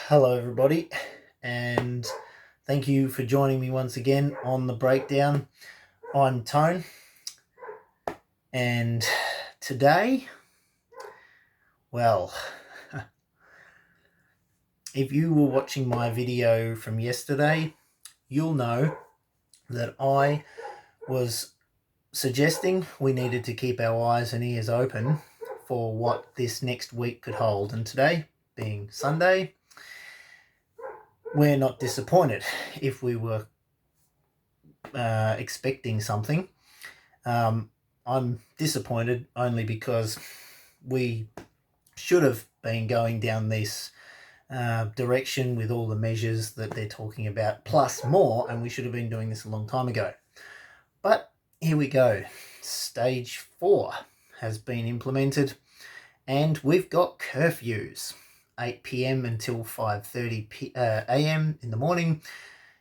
Hello, everybody, and thank you for joining me once again on the breakdown. I'm Tone, and today, well, if you were watching my video from yesterday, you'll know that I was suggesting we needed to keep our eyes and ears open for what this next week could hold. And today, being Sunday, we're not disappointed. If we were expecting something, I'm disappointed only because we should have been going down this direction with all the measures that they're talking about, plus more, and we should have been doing this a long time ago. But here we go. Stage 4 has been implemented, and we've got curfews, 8 p.m. until 5:30 a.m. in the morning.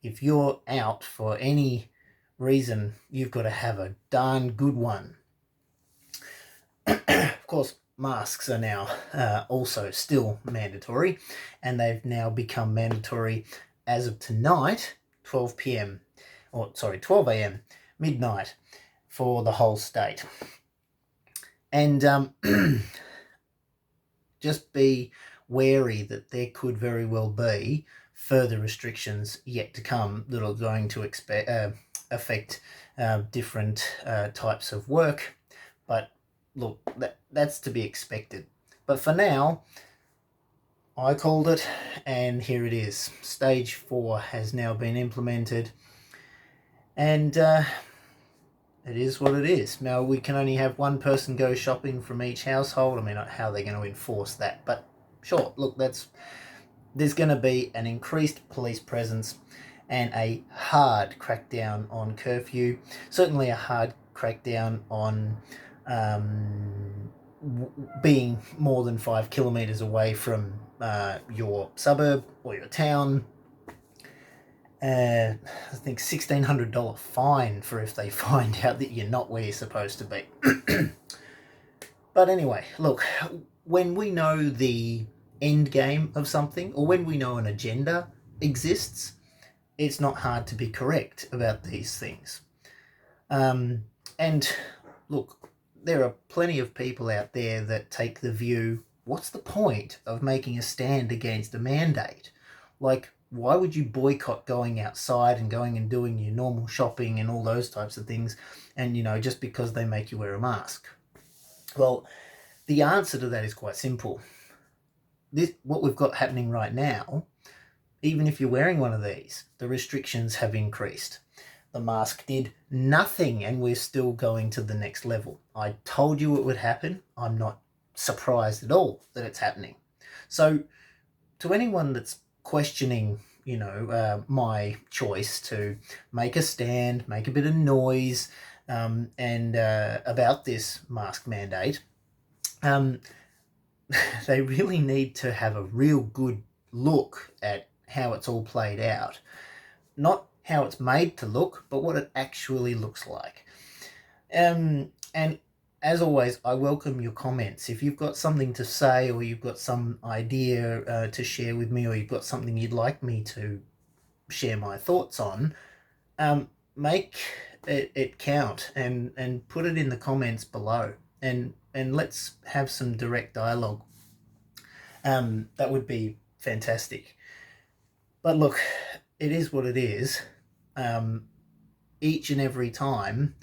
If you're out for any reason, you've got to have a darn good one. Of course, masks are now also still mandatory, and they've now become mandatory as of tonight, 12 a.m., midnight, for the whole state. And just be wary that there could very well be further restrictions yet to come that are going to affect different types of work. But look, that's to be expected. But for now, I called it, and here it is. Stage 4 has now been implemented, and it is what it is. Now, we can only have one person go shopping from each household. I mean, how they're going to enforce that, but sure, look, there's going to be an increased police presence and a hard crackdown on curfew. Certainly a hard crackdown on being more than 5 kilometres away from your suburb or your town. I think $1,600 fine for if they find out that you're not where you're supposed to be. But anyway, look, when we know the end game of something, or when we know an agenda exists, it's not hard to be correct about these things. And look, there are plenty of people out there that take the view, what's the point of making a stand against a mandate? Like, why would you boycott going outside and going and doing your normal shopping and all those types of things, and, just because they make you wear a mask? Well, the answer to that is quite simple. What we've got happening right now, even if you're wearing one of these, the restrictions have increased. The mask did nothing, and we're still going to the next level. I told you it would happen. I'm not surprised at all that it's happening. So to anyone that's questioning, my choice to make a stand, make a bit of noise, and about this mask mandate, they really need to have a real good look at how it's all played out. Not how it's made to look, but what it actually looks like. And as always, I welcome your comments. If you've got something to say, or you've got some idea to share with me, or you've got something you'd like me to share my thoughts on, make it count and put it in the comments below, and let's have some direct dialogue. That would be fantastic. But look, it is what it is. Each and every time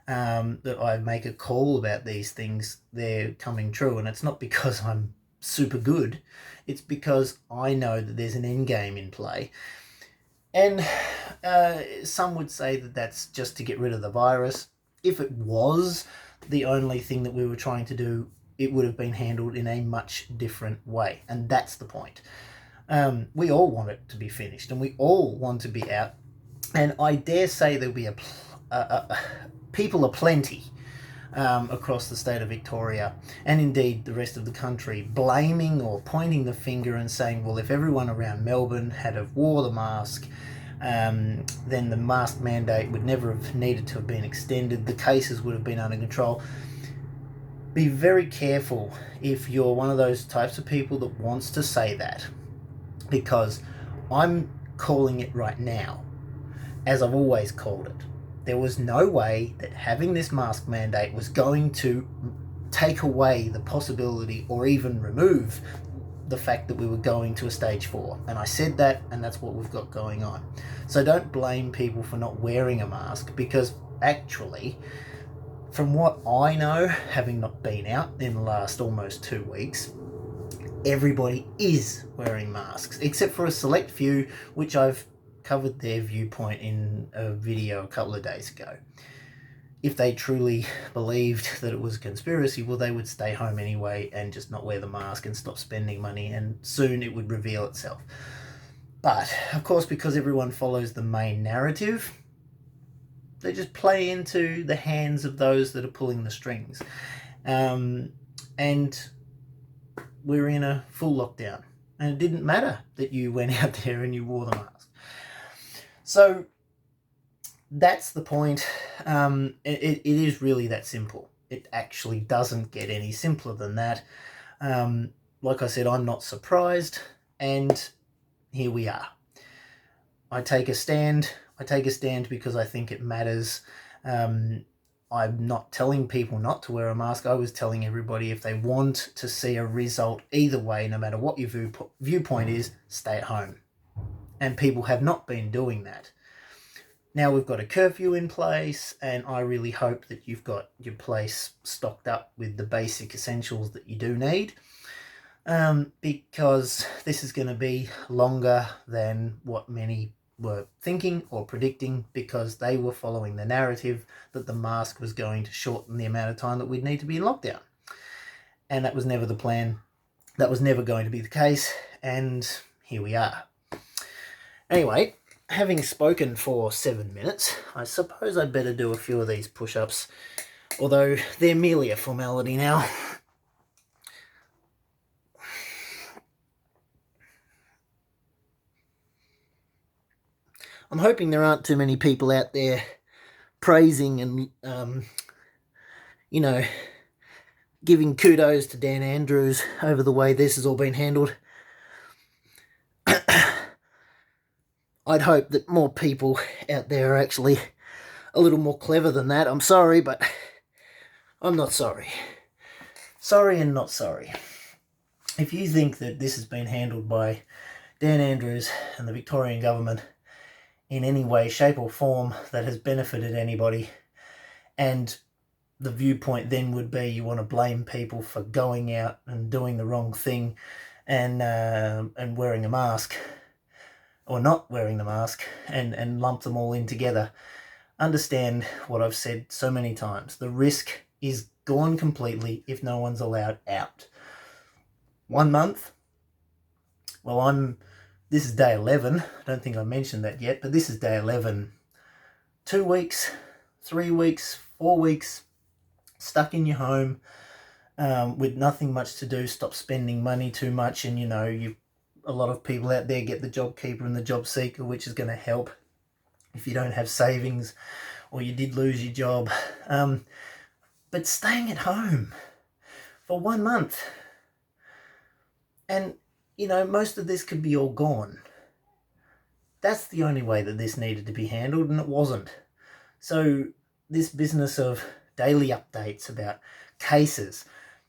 that I make a call about these things, they're coming true. And it's not because I'm super good. It's because I know that there's an end game in play. And some would say that that's just to get rid of the virus. If it was the only thing that we were trying to do, it would have been handled in a much different way. And that's the point. We all want it to be finished, and we all want to be out. And I dare say there'll be people aplenty across the state of Victoria, and indeed the rest of the country, blaming or pointing the finger and saying, well, if everyone around Melbourne had have wore the mask, then the mask mandate would never have needed to have been extended. The cases would have been under control. Be very careful if you're one of those types of people that wants to say that. because I'm calling it right now, as I've always called it. There was no way that having this mask mandate was going to take away the possibility or even remove the fact that we were going to a stage 4. And I said that, and that's what we've got going on. So don't blame people for not wearing a mask, because actually, from what I know, having not been out in the last almost 2 weeks, everybody is wearing masks, except for a select few, which I've covered their viewpoint in a video a couple of days ago. If they truly believed that it was a conspiracy, well, they would stay home anyway and just not wear the mask and stop spending money, and soon it would reveal itself. But, of course, because everyone follows the main narrative, they just play into the hands of those that are pulling the strings. And we're in a full lockdown. And it didn't matter that you went out there and you wore the mask. So that's the point. It is really that simple. It actually doesn't get any simpler than that. Like I said, I'm not surprised, and here we are. I take a stand because I think it matters. I'm not telling people not to wear a mask. I was telling everybody, if they want to see a result either way, no matter what your viewpoint is, stay at home. And people have not been doing that. Now we've got a curfew in place, and I really hope that you've got your place stocked up with the basic essentials that you do need, because this is going to be longer than what many were thinking or predicting, because they were following the narrative that the mask was going to shorten the amount of time that we'd need to be in lockdown. And that was never the plan. That was never going to be the case, and here we are. Anyway, having spoken for 7 minutes, I suppose I'd better do a few of these push-ups, although they're merely a formality now. I'm hoping there aren't too many people out there praising and, giving kudos to Dan Andrews over the way this has all been handled. I'd hope that more people out there are actually a little more clever than that. I'm sorry, but I'm not sorry. Sorry and not sorry. If you think that this has been handled by Dan Andrews and the Victorian government in any way, shape or form that has benefited anybody, and the viewpoint then would be you want to blame people for going out and doing the wrong thing and wearing a mask, or not wearing the mask, and lump them all in together, understand what I've said so many times. The risk is gone completely if no one's allowed out. 1 month? Well, this is day 11. I don't think I mentioned that yet, but this is day 11. 2 weeks, 3 weeks, 4 weeks, stuck in your home, with nothing much to do. Stop spending money too much, and a lot of people out there get the JobKeeper and the JobSeeker, which is going to help if you don't have savings or you did lose your job. But staying at home for 1 month, and most of this could be all gone. That's the only way that this needed to be handled, and it wasn't. So this business of daily updates about cases,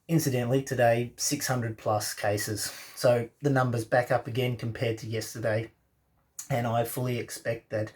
incidentally, today 600 plus cases. So the number's back up again compared to yesterday. And I fully expect that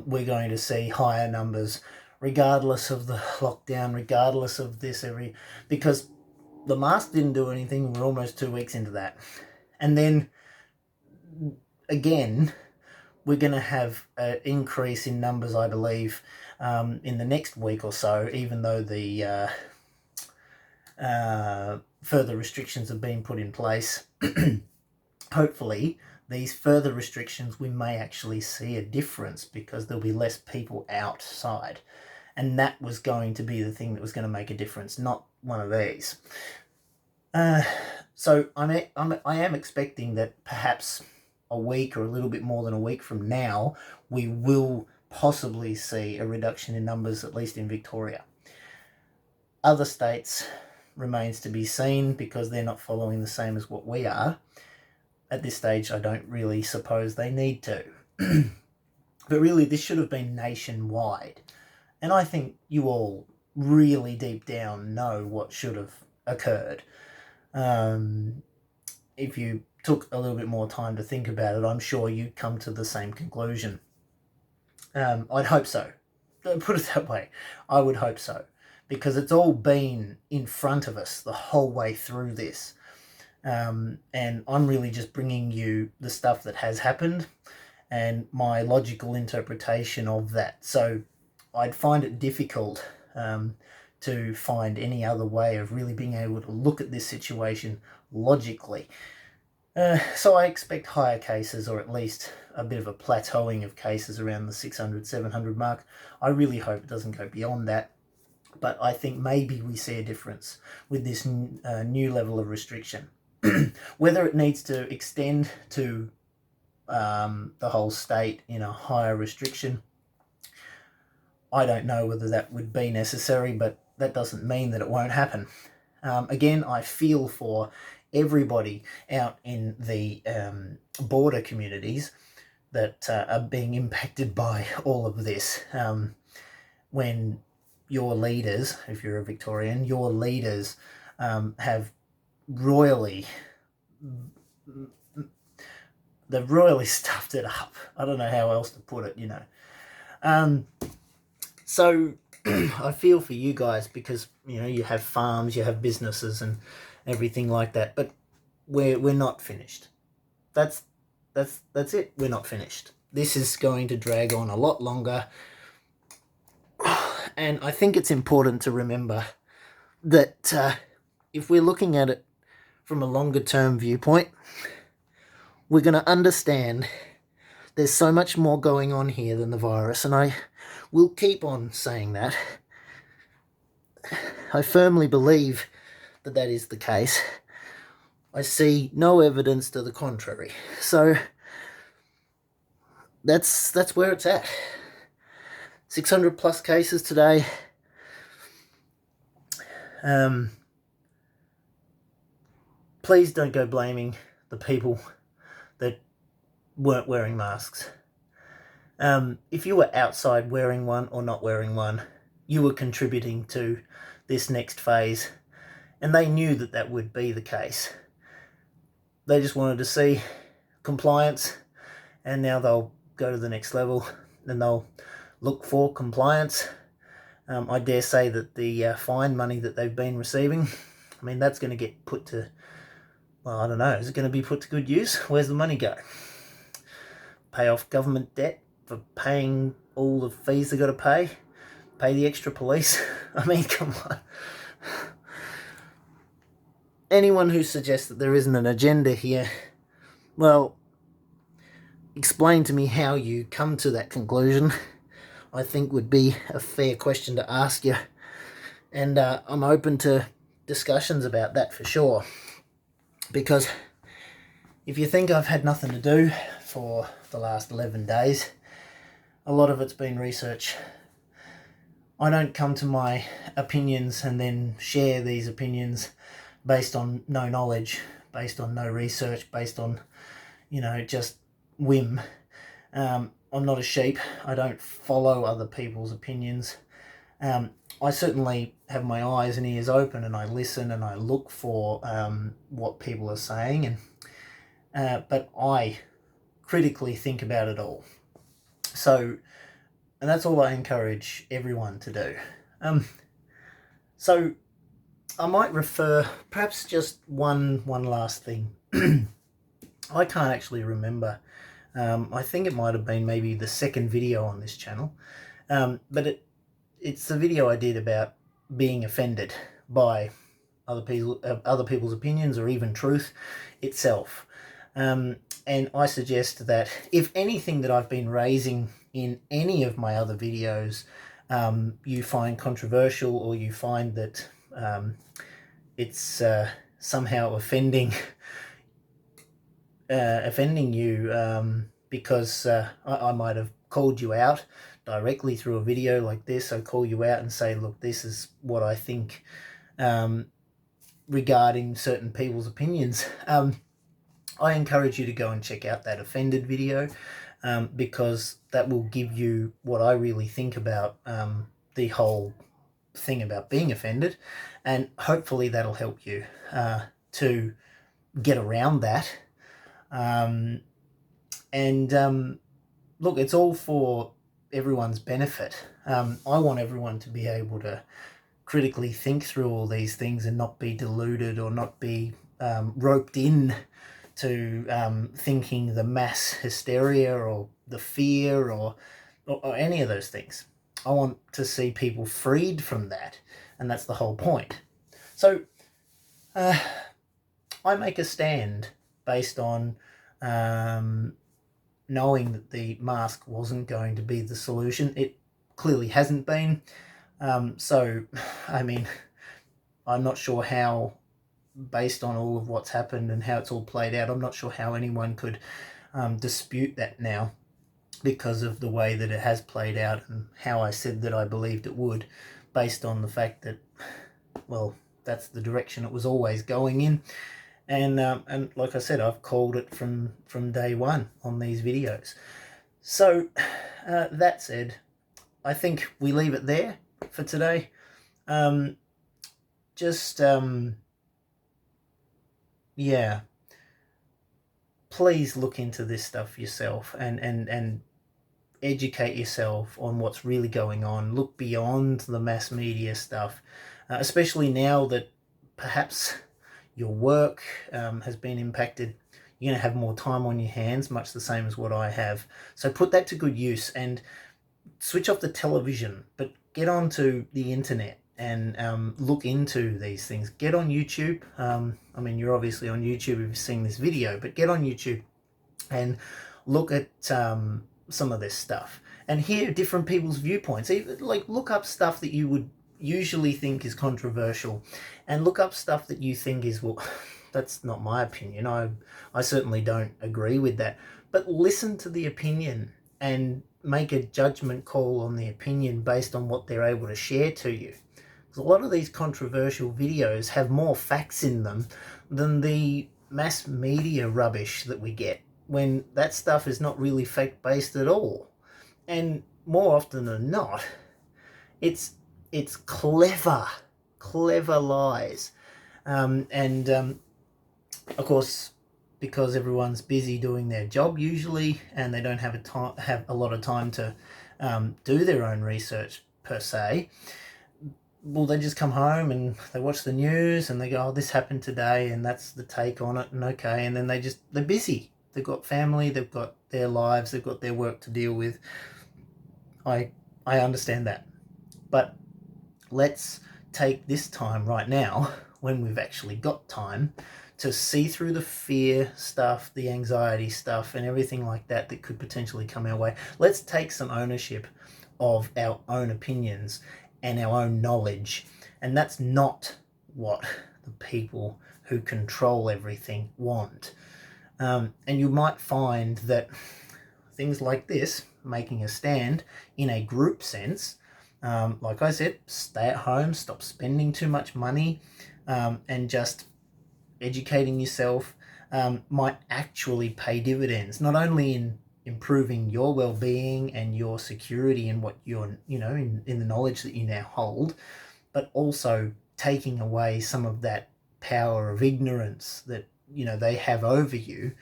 we're going to see higher numbers regardless of the lockdown, regardless of this because the mask didn't do anything. We're almost 2 weeks into that. And then again, we're going to have an increase in numbers, I believe, in the next week or so, even though the further restrictions have been put in place. Hopefully, these further restrictions, we may actually see a difference because there'll be less people outside. And that was going to be the thing that was going to make a difference, not one of these. So I am expecting that perhaps a week or a little bit more than a week from now, we will possibly see a reduction in numbers, at least in Victoria. Other states remains to be seen because they're not following the same as what we are. at this stage, I don't really suppose they need to. But really, this should have been nationwide. And I think you all really deep down know what should have occurred. If you took a little bit more time to think about it, I'm sure you'd come to the same conclusion. I'd hope so. Put it that way. I would hope so. Because it's all been in front of us the whole way through this. And I'm really just bringing you the stuff that has happened and my logical interpretation of that. So I'd find it difficult to find any other way of really being able to look at this situation logically. So I expect higher cases, or at least a bit of a plateauing of cases around the 600, 700 mark. I really hope it doesn't go beyond that. But I think maybe we see a difference with this new level of restriction. Whether it needs to extend to the whole state in a higher restriction, I don't know whether that would be necessary, but that doesn't mean that it won't happen. Again, I feel for everybody out in the border communities that are being impacted by all of this. When your leaders, if you're a Victorian, your leaders have royally, they've royally stuffed it up. I don't know how else to put it, you know. So I feel for you guys because, you know, you have farms, you have businesses and everything like that, but we're not finished. That's it. We're not finished. This is going to drag on a lot longer. And I think it's important to remember that if we're looking at it from a longer term viewpoint, we're going to understand there's so much more going on here than the virus, and I will keep on saying that. I firmly believe that that is the case. I see no evidence to the contrary. So that's where it's at. 600 plus cases today. Please don't go blaming the people that weren't wearing masks. If you were outside wearing one or not wearing one, you were contributing to this next phase, and they knew that that would be the case. They just wanted to see compliance, and now they'll go to the next level and they'll look for compliance. I dare say that the fine money that they've been receiving, I mean, that's going to get put to, well, I don't know, is it going to be put to good use? Where's the money go? Pay off government debt for paying all the fees they got to pay? Pay the extra police? I mean, come on. Anyone who suggests that there isn't an agenda here, well, explain to me how you come to that conclusion. I think would be a fair question to ask you. And I'm open to discussions about that for sure. Because if you think I've had nothing to do for the last 11 days, a lot of it's been research. I don't come to my opinions and then share these opinions based on no knowledge, based on no research, based on, you know, just whim. I'm not a sheep. I don't follow other people's opinions. I certainly have my eyes and ears open, and I listen and I look for what people are saying, and but I critically think about it all. So, and that's all I encourage everyone to do. So I might refer, perhaps just one last thing. I can't actually remember. I think it might have been maybe the second video on this channel, but it's the video I did about being offended by other people's opinions, or even truth itself. And I suggest that if anything that I've been raising in any of my other videos you find controversial, or you find that it's somehow offending you, because I might have called you out directly through a video like this. I call you out and say, look, this is what I think regarding certain people's opinions. I encourage you to go and check out that offended video, because that will give you what I really think about the whole thing about being offended, and hopefully that'll help you to get around that. Look, it's all for everyone's benefit. I want everyone to be able to critically think through all these things and not be deluded or not be roped in to thinking the mass hysteria or the fear or any of those things. I want to see people freed from that, and that's the whole point. So I make a stand based on knowing that the mask wasn't going to be the solution. It clearly hasn't been. So, I mean, I'm not sure how, based on all of what's happened and how it's all played out, I'm not sure how anyone could dispute that now, because of the way that it has played out and how I said that I believed it would, based on the fact that, well, that's the direction it was always going in. And like I said, I've called it from day one on these videos. So that said, I think we leave it there for today. Yeah, please look into this stuff yourself and educate yourself on what's really going on. Look beyond the mass media stuff, especially now that perhaps your work has been impacted. You're going to have more time on your hands, much the same as what I have. So put that to good use and switch off the television, but get onto the internet and look into these things. Get on YouTube. I mean, you're obviously on YouTube if you've seen this video, but get on YouTube and look at some of this stuff and hear different people's viewpoints. Like, look up stuff that you would usually think is controversial, and look up stuff that you think is, well, that's not my opinion. I certainly don't agree with that. But listen to the opinion and make a judgment call on the opinion based on what they're able to share to you. Because a lot of these controversial videos have more facts in them than the mass media rubbish that we get, when that stuff is not really fact-based at all. And more often than not, it's clever lies. Of course, because everyone's busy doing their job usually, and they don't have a lot of time to do their own research per se, well, they just come home and they watch the news and they go, oh, this happened today and that's the take on it, and okay, and then they're busy. They've got family, they've got their lives, they've got their work to deal with. I understand that. But let's take this time right now, when we've actually got time, to see through the fear stuff, the anxiety stuff, and everything like that that could potentially come our way. Let's take some ownership of our own opinions and our own knowledge. And that's not what the people who control everything want. And you might find that things like this, making a stand in a group sense, like I said, stay at home, stop spending too much money, and just educating yourself, might actually pay dividends, not only in improving your well-being and your security and what you're, in the knowledge that you now hold, but also taking away some of that power of ignorance that, they have over you,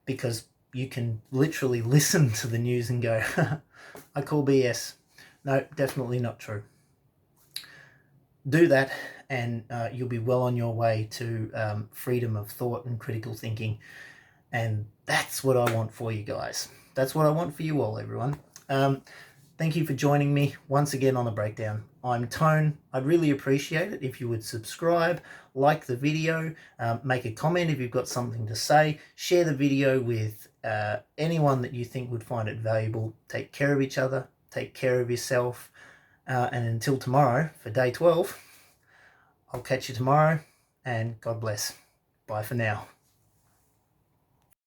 because you can literally listen to the news and go, I call BS. No, definitely not true. Do that, and you'll be well on your way to freedom of thought and critical thinking. And that's what I want for you guys. That's what I want for you all, everyone. Thank you for joining me once again on The Breakdown. I'm Tone. I'd really appreciate it if you would subscribe, like the video, make a comment if you've got something to say, share the video with anyone that you think would find it valuable. Take care of each other, take care of yourself, and until tomorrow for day 12, I'll catch you tomorrow, and God bless. Bye for now.